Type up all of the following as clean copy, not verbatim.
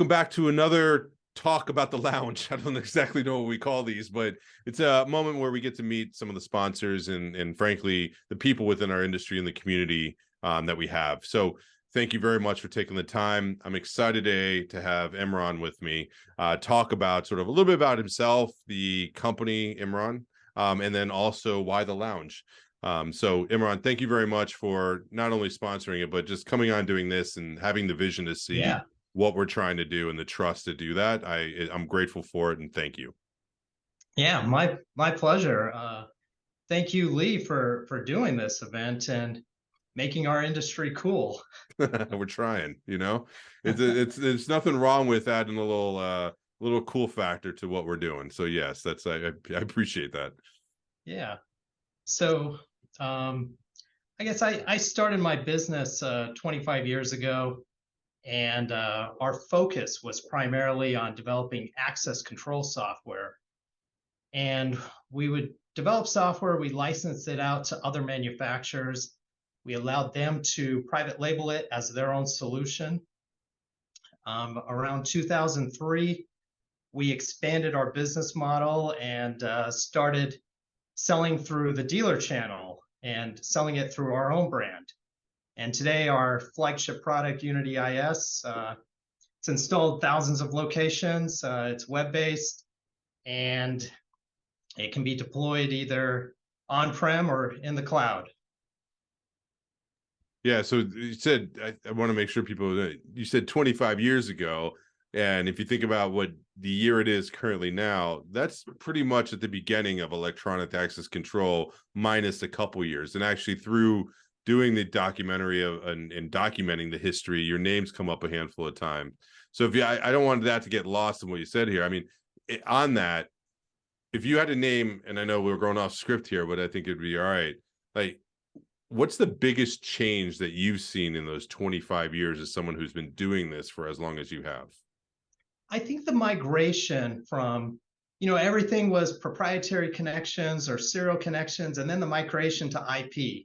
welcome back to another talk about the lounge. I don't exactly know what we call these, but it's a moment where we get to meet some of the sponsors and frankly, the people within our industry and the community that we have. So thank you very much for taking the time. I'm excited today to have Imron with me, talk about sort of a little bit about himself, the company Imron, and then also why the lounge. So Imran, thank you very much for not only sponsoring it, but just coming on doing this and having the vision to see what we're trying to do and the trust to do that. I'm grateful for it and thank you. Yeah, my pleasure. Thank you, Lee, for doing this event and making our industry cool. We're trying, you know, it's nothing wrong with adding a little cool factor to what we're doing. So yes, I appreciate that. Yeah. So I guess I started my business 25 years ago, and our focus was primarily on developing access control software. And we would develop software, we licensed it out to other manufacturers. We allowed them to private label it as their own solution. Around 2003, we expanded our business model and started selling through the dealer channel and selling it through our own brand. And today our flagship product, Unity IS, it's installed thousands of locations. It's web-based and it can be deployed either on-prem or in the cloud. Yeah, so you said, I want to make sure people, you said 25 years ago, and if you think about what the year it is currently now, that's pretty much at the beginning of electronic access control, minus a couple years. And actually through doing the documentary and documenting the history, your names come up a handful of times. So I don't want that to get lost in what you said here. I mean, on that, if you had a name, and I know we're going off script here, but I think it'd be all right. Like, what's the biggest change that you've seen in those 25 years as someone who's been doing this for as long as you have? I think the migration from, everything was proprietary connections or serial connections, and then the migration to IP.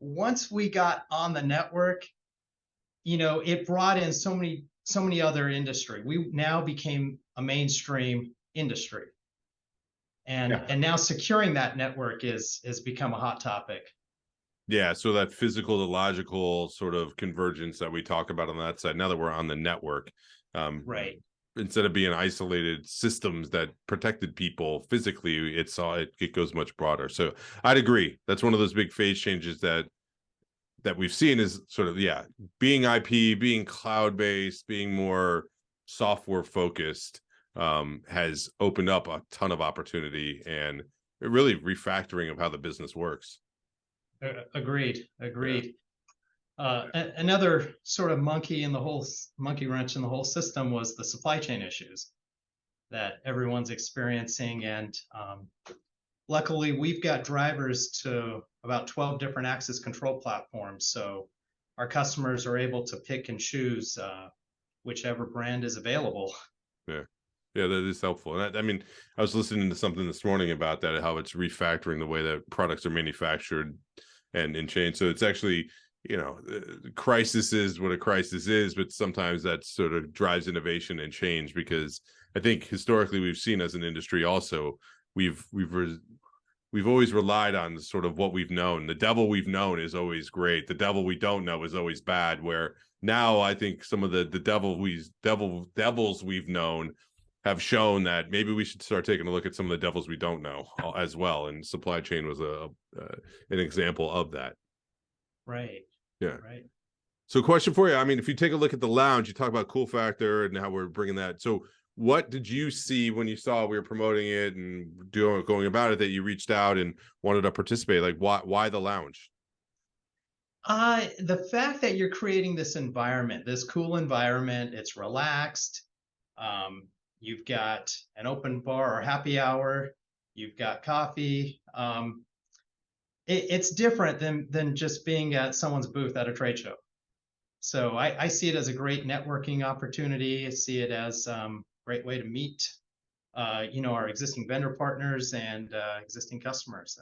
Once we got on the network, it brought in so many other industry. We now became a mainstream industry. And now securing that network has become a hot topic. Yeah, so that physical to logical sort of convergence that we talk about on that side, now that we're on the network, right? Instead of being isolated systems that protected people physically, it goes much broader. So I'd agree. That's one of those big phase changes that we've seen is sort of, being IP, being cloud-based, being more software focused, has opened up a ton of opportunity and really refactoring of how the business works. Agreed. Another sort of monkey wrench in the whole system was the supply chain issues that everyone's experiencing. And luckily, we've got drivers to about 12 different access control platforms. So our customers are able to pick and choose whichever brand is available. Yeah, that is helpful. And I mean, I was listening to something this morning about that, how it's refactoring the way that products are manufactured and changed. So it's actually, crisis is what a crisis is, but sometimes that sort of drives innovation and change, because I think historically we've seen as an industry also, we've always relied on sort of what we've known. The devil we've known is always great. The devil we don't know is always bad. Where now I think some of the devils we've known have shown that maybe we should start taking a look at some of the devils we don't know as well. And supply chain was an example of that. Right. Yeah. Right. So question for you. I mean, if you take a look at the lounge, you talk about cool factor and how we're bringing that. So what did you see when you saw we were promoting it and going about it, that you reached out and wanted to participate? Like, why the lounge? The fact that you're creating this environment, this cool environment, it's relaxed. You've got an open bar or happy hour. You've got coffee. It's different than just being at someone's booth at a trade show. So I see it as a great networking opportunity. I see it as a great way to meet, our existing vendor partners and existing customers.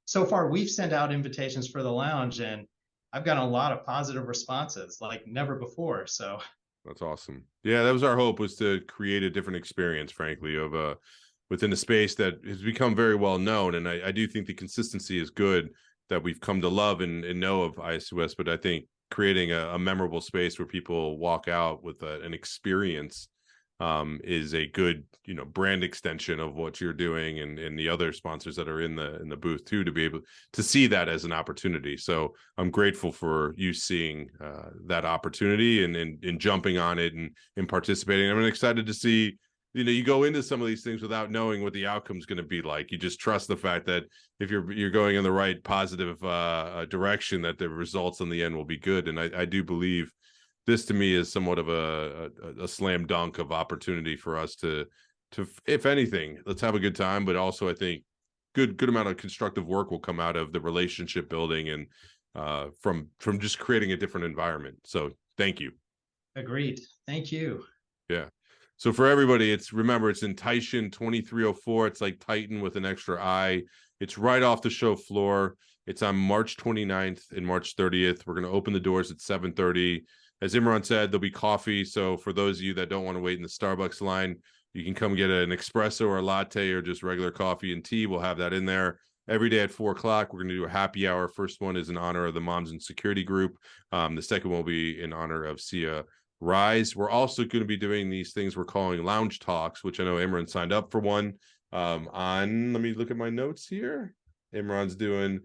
So far, we've sent out invitations for the lounge, and I've gotten a lot of positive responses like never before. So That's awesome. Yeah, that was our hope, was to create a different experience, frankly, of within a space that has become very well known. And I do think the consistency is good that we've come to love and know of ISC West, but I think creating a memorable space where people walk out with an experience is a good, brand extension of what you're doing, and the other sponsors that are in the booth too, to be able to see that as an opportunity. So I'm grateful for you seeing that opportunity and jumping on it and participating. I'm excited to see, you go into some of these things without knowing what the outcome is going to be like. You just trust the fact that if you're going in the right positive direction, that the results in the end will be good. And I do believe this, to me, is somewhat of a slam dunk of opportunity for us to, if anything, let's have a good time. But also, I think good amount of constructive work will come out of the relationship building and from just creating a different environment. So thank you. Agreed. Thank you. Yeah. So for everybody, remember, it's in Tyshin 2304. It's like Titan with an extra I. It's right off the show floor. It's on March 29th and March 30th. We're going to open the doors at 7:30. As Imran said, there'll be coffee. So for those of you that don't want to wait in the Starbucks line, you can come get an espresso or a latte or just regular coffee and tea. We'll have that in there. Every day at 4 o'clock, we're going to do a happy hour. First one is in honor of the Moms in Security group. The second one will be in honor of Sia Rise. We're also going to be doing these things we're calling lounge talks, which I know Imran signed up for one. Let me look at my notes here. Imran's doing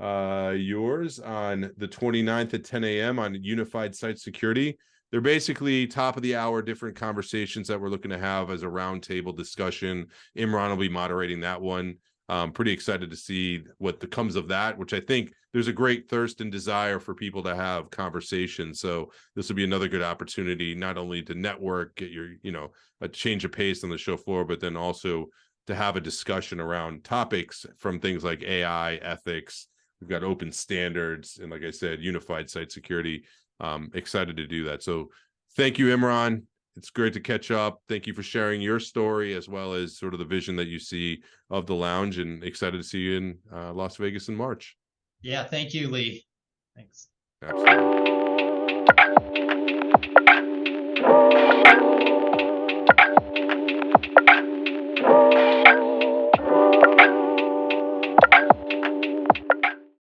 yours on the 29th at 10 a.m. on unified site security. They're basically top of the hour, different conversations that we're looking to have as a roundtable discussion. Imran will be moderating that one. Pretty excited to see what comes of that, which I think there's a great thirst and desire for people to have conversations. So this will be another good opportunity, not only to network, get your, a change of pace on the show floor, but then also to have a discussion around topics from things like AI, ethics. We've got open standards, and like I said, unified site security. Excited to do that. So thank you, Imran. It's great to catch up. Thank you for sharing your story, as well as sort of the vision that you see of the lounge, and excited to see you in Las Vegas in March. Yeah, thank you, Lee. Thanks. Absolutely.